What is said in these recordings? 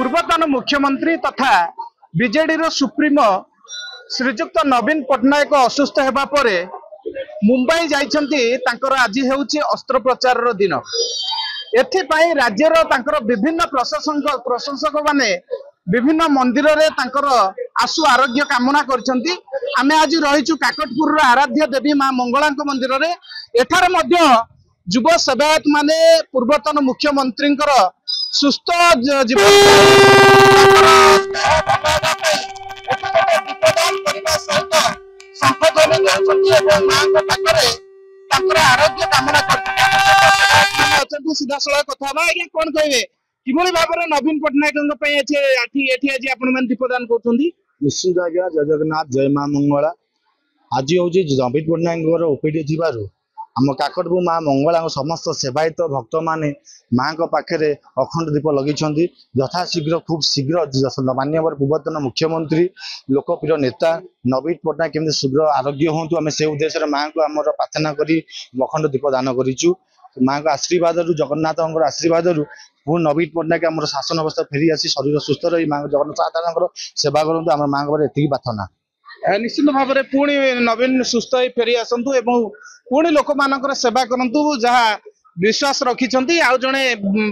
पूर्वतन मुख्यमंत्री तथा बीजेडी सुप्रीमो श्रीजुक्त नवीन पट्टनायक असुस्थ होगा पर मुंबई जाइछंती तांकर आज हेउची अस्त्रोपचार दिन। एथिपाई राज्यर तांकर विभिन्न प्रशंसक माने विभिन्न मंदिर रे तांकर आशु आरोग्य कामना करछंती। आमे आज रहिछु काकटपुर आराध्य देवी मां मंगला मंदिर रे। एठार मध्य युव सेवायत माने पूर्वतन मुख्यमंत्री सुस्थ जीवन आरोग्य कामना सीधा सड़क कथा कौन कहे कि भाव में नवीन पट्टनायक आज दीपदान कर निश्चित आज्ञा जय जगन्नाथ जय मां मंगला। आज हूँ नवीन पट्टनायक ओपीडी थी आम काकटपुर मां मंगला समस्त सेवायत भक्त माने माँ पाखे अखंड दीप लगी यथाशीघ्र खूब शीघ्र माननीय पूर्वतन मुख्यमंत्री लोकप्रिय नेता नवीन पट्टनायक केमती शीघ्र आरोग्य हूँ आम से उद्देश्य माँ को आम प्रार्थना कर अखंड दीप दान करूँ। माँ को आशीर्वाद जगन्नाथ आशीर्वाद पुणी नवीन पट्टनायक आम शासन अवस्था फेरी आसी शरीर सुस्थ रही माँ जगन्नाथ सेवा करूँ आम माँ एति प्रार्थना। निश्चित भाव में पुणी नवीन सुस्थ फेरी आसतु एवं पुणी लोक मान सेवा करंतु जहाँ विश्वास रखी आउ जड़े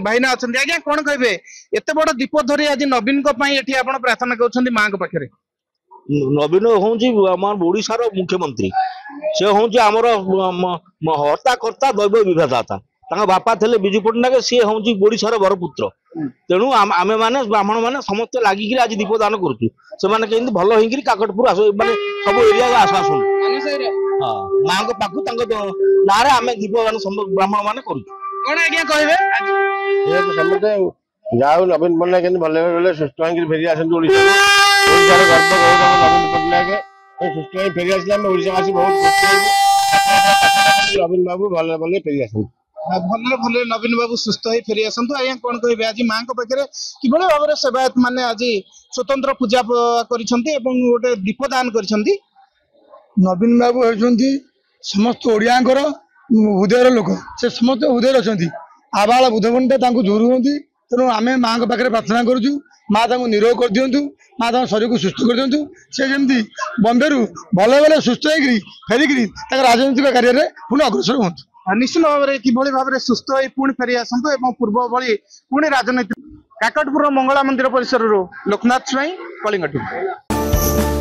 भाईना अच्छा आज्ञा कौन कहे एत बड़ दीप धरी आज नवीन आप प्रार्थना कर माँ पाखे। नवीन हूँ आम ओडार मुख्यमंत्री से हूँ आमर हर्ता कर्ता दैव विधाता बापा थे विजु पट्टनायक सी हूँ ओडार बरपुत्र। तेणु आम मैंने ब्राह्मण मैंने समस्त लगिक आज दीपदान करें भल हो काकटपुर आस मानते सब एरिया आस माँ को पाखु ना आम दीपदान ब्राह्मण मैंने कहे समस्ते जाऊ नवीन पट्टनायक भले सुस्थ हो फेरी आस नवीन पट्टनायक सुस्थ हो फेरी आसवासी बहुत नवीन बाबू भले भले फेरी आस भले भले नवीन बाबू सुस्थ हो फेरी आसतु। आज्ञा कौन कहे आज माँ पाखे कि भाव में सेवायत मैंने आज स्वतंत्र पूजा गोटे दीपदान कर नवीन बाबू होती समस्त ओडिया हृदय लोक से समस्त हृदय अच्छा आबाल बुधबंटा झुरु हमें तेणु आम माँ पाखे प्रार्थना करुँ माँ निरोग कर दिंतु माँ शरीर को सुस्थ कर दिंतु से जमी बम्बे रु भले भले सुस्थ हो फेरिकी राजनीतिक कार्य पुणी अग्रसर हूँ। निश्चित भाव में कि भाव में सुस्थ हो पुणी फेरी आसतु पूर्व भली पुणी राजनीति। काकटपुर मंगला मंदिर परिसर लोकनाथ स्वाई कलिंग टीवी।